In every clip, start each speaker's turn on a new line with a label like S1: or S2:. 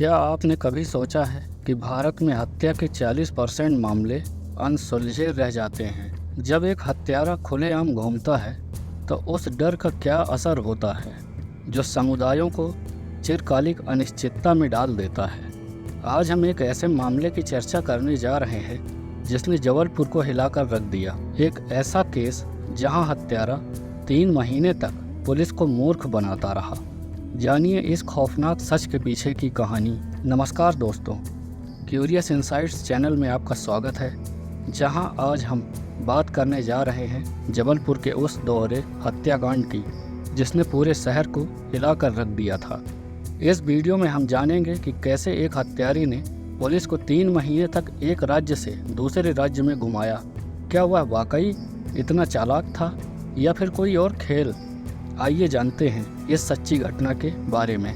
S1: क्या आपने कभी सोचा है कि भारत में हत्या के 40% मामले अनसुलझे रह जाते हैं? जब एक हत्यारा खुलेआम घूमता है तो उस डर का क्या असर होता है जो समुदायों को चिरकालिक अनिश्चितता में डाल देता है। आज हम एक ऐसे मामले की चर्चा करने जा रहे हैं जिसने जबलपुर को हिलाकर रख दिया। एक ऐसा केस जहां हत्यारा 3 महीने तक पुलिस को मूर्ख बनाता रहा। जानिए इस खौफनाक सच के पीछे की कहानी। नमस्कार दोस्तों, क्यूरियस इनसाइट्स चैनल में आपका स्वागत है, जहां आज हम बात करने जा रहे हैं जबलपुर के उस दोहरे हत्याकांड की जिसने पूरे शहर को हिलाकर रख दिया था। इस वीडियो में हम जानेंगे कि कैसे एक हत्यारी ने पुलिस को 3 महीने तक एक राज्य से दूसरे राज्य में घुमाया। क्या वह वाकई इतना चालाक था या फिर कोई और खेल? आइए जानते हैं इस सच्ची घटना के बारे में।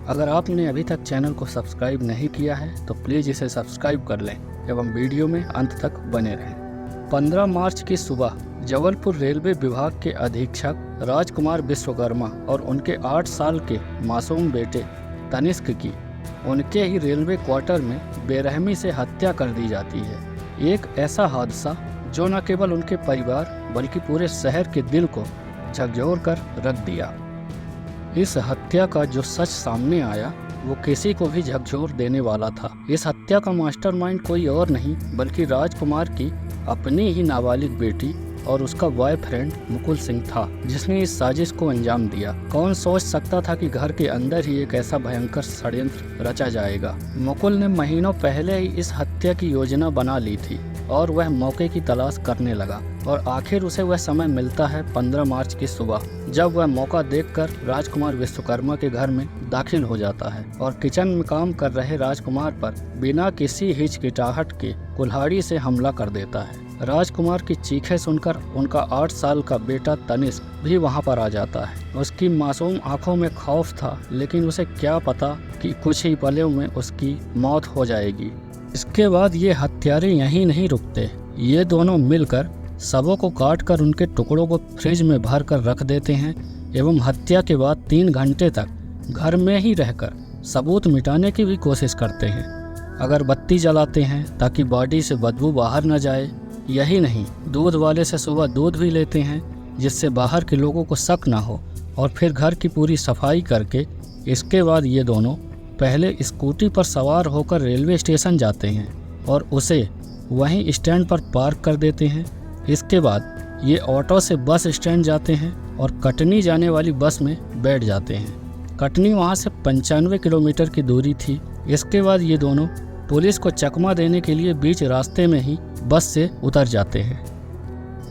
S1: अगर आपने अभी तक चैनल को सब्सक्राइब नहीं किया है तो प्लीज़ इसे सब्सक्राइब कर लें एवं वीडियो में अंत तक बने रहें। 15 मार्च की सुबह जबलपुर रेलवे विभाग के अधीक्षक राजकुमार विश्वकर्मा और उनके 8 साल के मासूम बेटे तनिष्क की उनके ही रेलवे क्वार्टर में बेरहमी से हत्या कर दी जाती है। एक ऐसा हादसा जो न केवल उनके परिवार बल्कि पूरे शहर के दिल को झकझोर कर रख दिया। इस हत्या का जो सच सामने आया वो किसी को भी झकझोर देने वाला था। इस हत्या का मास्टरमाइंड कोई और नहीं बल्कि राजकुमार की अपनी ही नाबालिग बेटी और उसका बॉयफ्रेंड मुकुल सिंह था, जिसने इस साजिश को अंजाम दिया। कौन सोच सकता था कि घर के अंदर ही एक ऐसा भयंकर षड्यंत्र रचा जाएगा। मुकुल ने महीनों पहले ही इस हत्या की योजना बना ली थी और वह मौके की तलाश करने लगा और आखिर उसे वह समय मिलता है 15 मार्च की सुबह, जब वह मौका देखकर राजकुमार विश्वकर्मा के घर में दाखिल हो जाता है और किचन में काम कर रहे राजकुमार पर बिना किसी हिचकिचाहट के कुल्हाड़ी से हमला कर देता है। राजकुमार की चीखें सुनकर उनका 8 साल का बेटा तनिष्क भी वहां पर आ जाता है। उसकी मासूम आंखों में खौफ था, लेकिन उसे क्या पता कि कुछ ही पलों में उसकी मौत हो जाएगी। इसके बाद ये हत्यारे यहीं नहीं रुकते। ये दोनों मिलकर शवों को काटकर उनके टुकड़ों को फ्रिज में भर कर रख देते हैं एवं हत्या के बाद 3 घंटे तक घर में ही रहकर सबूत मिटाने की भी कोशिश करते हैं। अगरबत्ती जलाते हैं ताकि बॉडी से बदबू बाहर न जाए। यही नहीं, दूध वाले से सुबह दूध भी लेते हैं जिससे बाहर के लोगों को शक ना हो, और फिर घर की पूरी सफाई करके इसके बाद ये दोनों पहले स्कूटी पर सवार होकर रेलवे स्टेशन जाते हैं और उसे वहीं स्टैंड पर पार्क कर देते हैं। इसके बाद ये ऑटो से बस स्टैंड जाते हैं और कटनी जाने वाली बस में बैठ जाते हैं। कटनी वहाँ से 95 किलोमीटर की दूरी थी। इसके बाद ये दोनों पुलिस को चकमा देने के लिए बीच रास्ते में ही बस से उतर जाते हैं।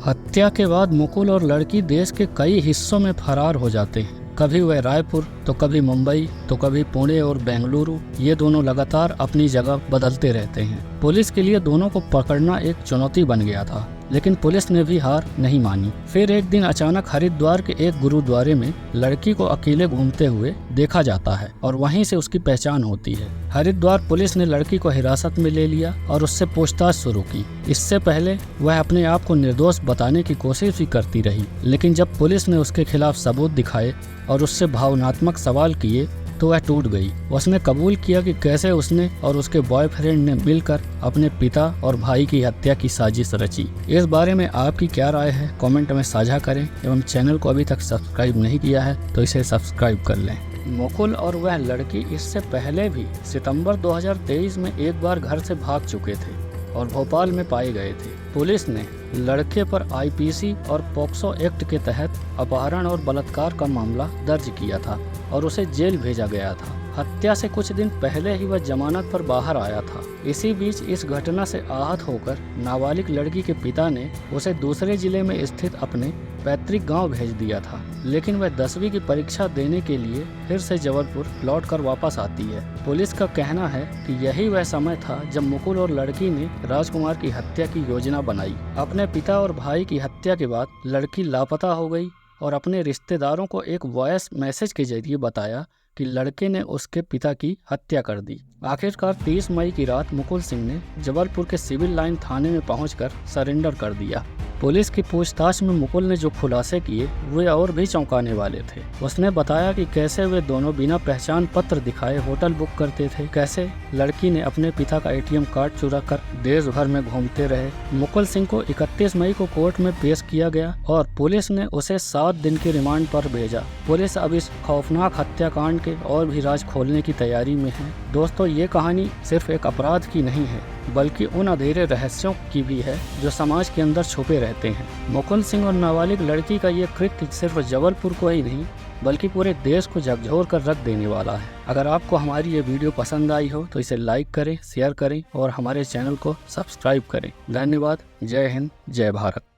S1: हत्या के बाद मुकुल और लड़की देश के कई हिस्सों में फरार हो जाते हैं। कभी वह रायपुर तो कभी मुंबई तो कभी पुणे और बेंगलुरु। ये दोनों लगातार अपनी जगह बदलते रहते हैं। पुलिस के लिए दोनों को पकड़ना एक चुनौती बन गया था, लेकिन पुलिस ने भी हार नहीं मानी। फिर एक दिन अचानक हरिद्वार के एक गुरुद्वारे में लड़की को अकेले घूमते हुए देखा जाता है और वहीं से उसकी पहचान होती है। हरिद्वार पुलिस ने लड़की को हिरासत में ले लिया और उससे पूछताछ शुरू की। इससे पहले वह अपने आप को निर्दोष बताने की कोशिश भी करती रही, लेकिन जब पुलिस ने उसके खिलाफ सबूत दिखाए और उससे भावनात्मक सवाल किए तो वह टूट गई। उसने कबूल किया कि कैसे उसने और उसके बॉयफ्रेंड ने मिलकर अपने पिता और भाई की हत्या की साजिश रची। इस बारे में आपकी क्या राय है, कमेंट में साझा करें एवं चैनल को अभी तक सब्सक्राइब नहीं किया है तो इसे सब्सक्राइब कर लें। मुकुल और वह लड़की इससे पहले भी सितंबर 2023 में एक बार घर से भाग चुके थे और भोपाल में पाए गए थे। पुलिस ने लड़के पर आईपीसी और पॉक्सो एक्ट के तहत अपहरण और बलात्कार का मामला दर्ज किया था और उसे जेल भेजा गया था। हत्या से कुछ दिन पहले ही वह जमानत पर बाहर आया था। इसी बीच इस घटना से आहत होकर नाबालिग लड़की के पिता ने उसे दूसरे जिले में स्थित अपने पैतृक गांव भेज दिया था, लेकिन वह 10वीं की परीक्षा देने के लिए फिर से जबलपुर लौटकर वापस आती है। पुलिस का कहना है कि यही वह समय था जब मुकुल और लड़की ने राजकुमार की हत्या की योजना बनाई। अपने पिता और भाई की हत्या के बाद लड़की लापता हो गई और अपने रिश्तेदारों को एक वॉइस मैसेज के जरिए बताया कि लड़के ने उसके पिता की हत्या कर दी। आखिरकार 30 मई की रात मुकुल सिंह ने जबलपुर के सिविल लाइन थाने में पहुंचकर सरेंडर कर दिया। पुलिस की पूछताछ में मुकुल ने जो खुलासे किए वे और भी चौंकाने वाले थे। उसने बताया कि कैसे वे दोनों बिना पहचान पत्र दिखाए होटल बुक करते थे, कैसे लड़की ने अपने पिता का ATM कार्ड चुरा कर देश भर में घूमते रहे। मुकुल सिंह को 31 मई को कोर्ट में पेश किया गया और पुलिस ने उसे 7 दिन के रिमांड पर भेजा। पुलिस अब इस खौफनाक हत्याकांड के और भी राज खोलने की तैयारी में है। दोस्तों, ये कहानी सिर्फ एक अपराध की नहीं है, बल्कि उन अंधेरे रहस्यों की भी है जो समाज के अंदर छुपे रहते हैं। मुकुल सिंह और नाबालिग लड़की का ये कृत्य सिर्फ जबलपुर को ही नहीं बल्कि पूरे देश को झकझोर कर रख देने वाला है। अगर आपको हमारी ये वीडियो पसंद आई हो तो इसे लाइक करें, शेयर करें और हमारे चैनल को सब्सक्राइब करें। धन्यवाद। जय हिंद, जय भारत।